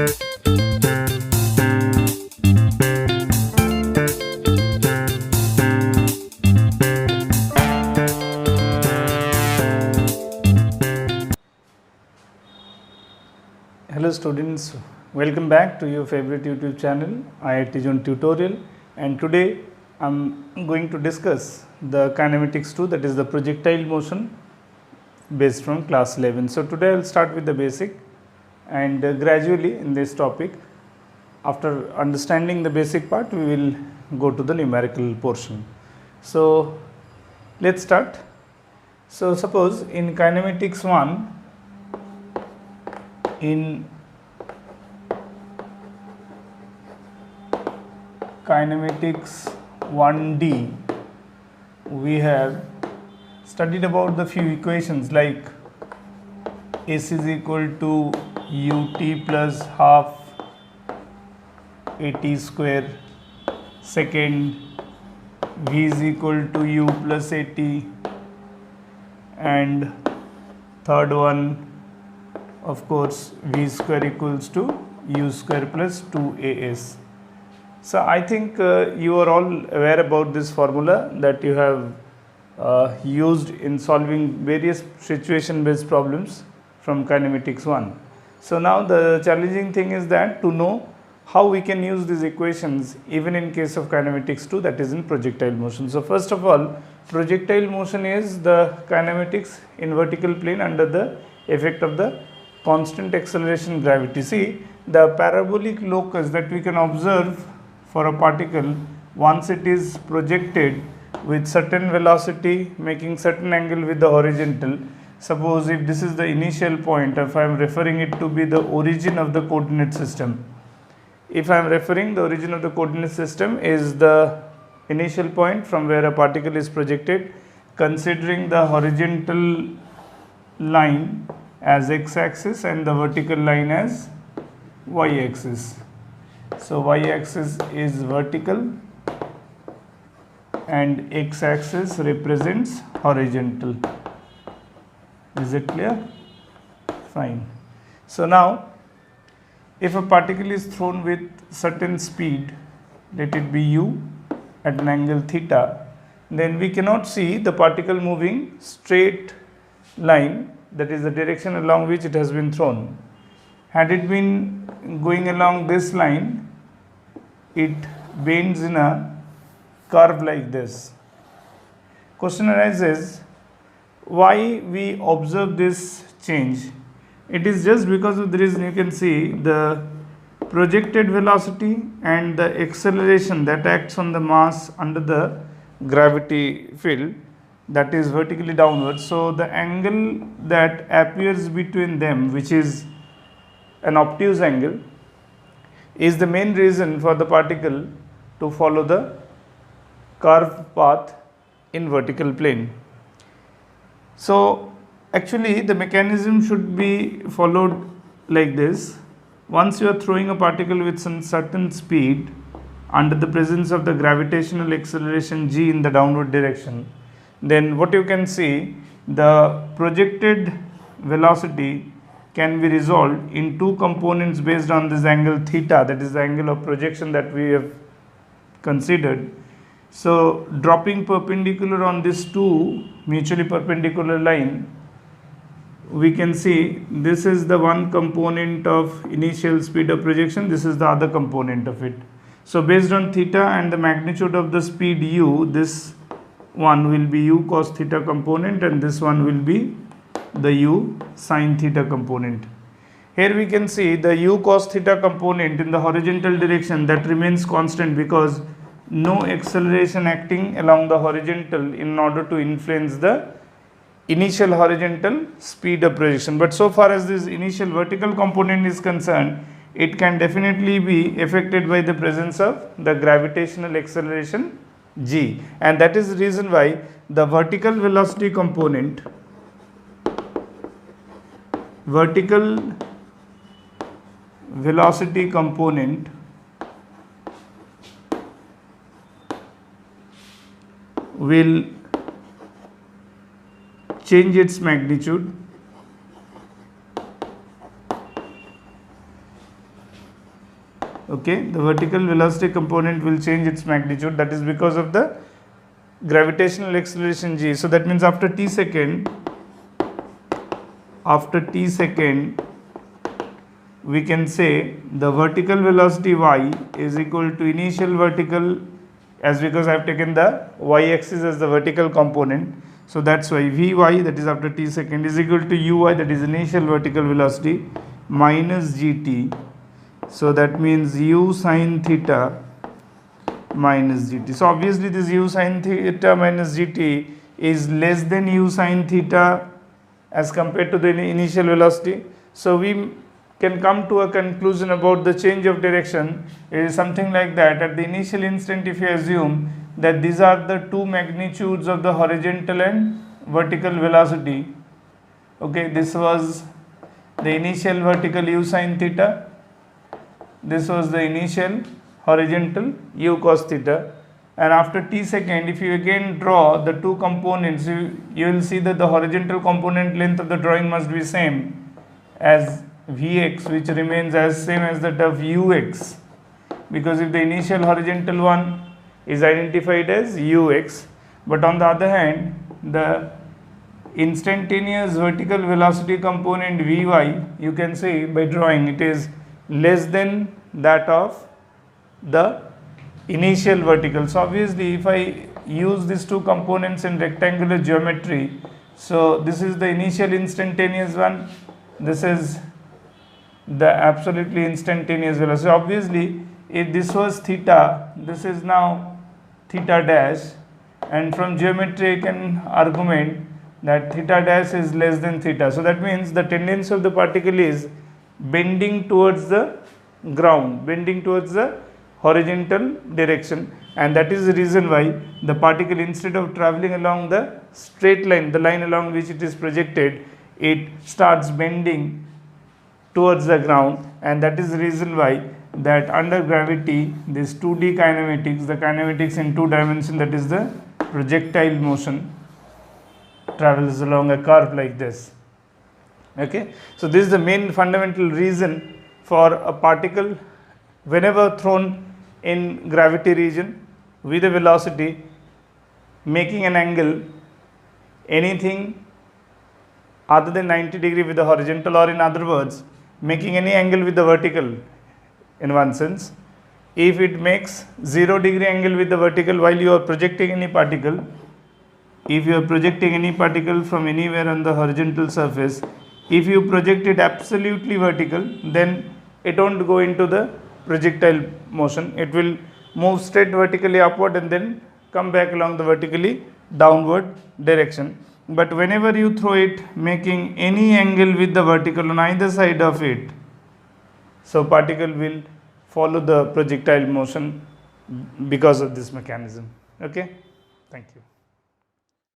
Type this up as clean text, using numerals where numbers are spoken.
Hello students, welcome back to your favorite YouTube channel IIT Zone Tutorial, and today I am going to discuss the kinematics 2, that is the projectile motion based from class 11. So today I will start with the basic, and gradually in this topic, after understanding the basic part, we will go to the numerical portion. So let's start. So suppose in kinematics 1, in kinematics 1D, we have studied about the few equations like S is equal to ut plus half at square, second v is equal to u plus at, and third one, of course, v square equals to u square plus 2as. So I think you are all aware about this formula that you have used in solving various situation based problems from kinematics 1. So now the challenging thing is that to know how we can use these equations even in case of kinematics 2, that is in projectile motion. So first of all, projectile motion is the kinematics in vertical plane under the effect of the constant acceleration gravity. See, the parabolic locus that we can observe for a particle once it is projected with certain velocity making certain angle with the horizontal. Suppose if this is the initial point, if I am referring it to be the origin of the coordinate system, if I am referring the origin of the coordinate system is the initial point from where a particle is projected, considering the horizontal line as x-axis and the vertical line as y-axis. So y-axis is vertical and x-axis represents horizontal. Is it clear? Fine. So now if a particle is thrown with certain speed, let it be u at an angle theta, then we cannot see the particle moving straight line, that is the direction along which it has been thrown. Had it been going along this line, it bends in a curve like this. Question arises, why we observe this change? It is just because of the reason you can see the projected velocity and the acceleration that acts on the mass under the gravity field, that is vertically downwards. So the angle that appears between them, which is an obtuse angle, is the main reason for the particle to follow the curved path in vertical plane. So actually the mechanism should be followed like this. Once you are throwing a particle with some certain speed under the presence of the gravitational acceleration g in the downward direction, then what you can see, the projected velocity can be resolved in two components based on this angle theta, that is the angle of projection that we have considered. So dropping perpendicular on this two mutually perpendicular line, we can see this is the one component of initial speed of projection, this is the other component of it. So based on theta and the magnitude of the speed u, this one will be u cos theta component and this one will be the u sin theta component. Here we can see the u cos theta component in the horizontal direction that remains constant because no acceleration acting along the horizontal in order to influence the initial horizontal speed of projection. But so far as this initial vertical component is concerned, it can definitely be affected by the presence of the gravitational acceleration g, and that is the reason why the vertical velocity component will change its magnitude Okay, the vertical velocity component will change its magnitude, that is because of the gravitational acceleration g. So that means after t second we can say the vertical velocity y is equal to initial vertical, as because I have taken the y axis as the vertical component. So that's why Vy, that is after t second, is equal to Uy, that is initial vertical velocity, minus Gt. So that means u sine theta minus Gt. So obviously this u sine theta minus Gt is less than u sine theta as compared to the initial velocity. So we can come to a conclusion about the change of direction. It is something like that. At the initial instant, if you assume that these are the two magnitudes of the horizontal and vertical velocity, okay, this was the initial vertical u sine theta, this was the initial horizontal u cos theta, and after t second, if you again draw the two components, you will see that the horizontal component length of the drawing must be same as Vx, which remains as same as that of Ux, because if the initial horizontal one is identified as Ux, but on the other hand the instantaneous vertical velocity component Vy, you can see by drawing, it is less than that of the initial vertical. So obviously if I use these two components in rectangular geometry, so this is the initial instantaneous one, this is the absolutely instantaneous velocity. Obviously if this was theta, this is now theta dash, and from geometry I can argument that theta dash is less than theta. So that means the tendency of the particle is bending towards the ground, bending towards the horizontal direction, and that is the reason why the particle, instead of traveling along the straight line, the line along which it is projected, it starts bending towards the ground, and that is the reason why that under gravity this 2D kinematics, the kinematics in two dimensions, that is the projectile motion, travels along a curve like this. Okay, so this is the main fundamental reason for a particle whenever thrown in gravity region with a velocity making an angle anything other than 90 degree with the horizontal, or in other words making any angle with the vertical in one sense. If it makes 0 degree angle with the vertical while you are projecting any particle, if you are projecting any particle from anywhere on the horizontal surface, if you project it absolutely vertical, then it won't go into the projectile motion, it will move straight vertically upward and then come back along the vertically downward direction. But whenever you throw it making any angle with the vertical on either side of it, so particle will follow the projectile motion because of this mechanism. Okay, thank you.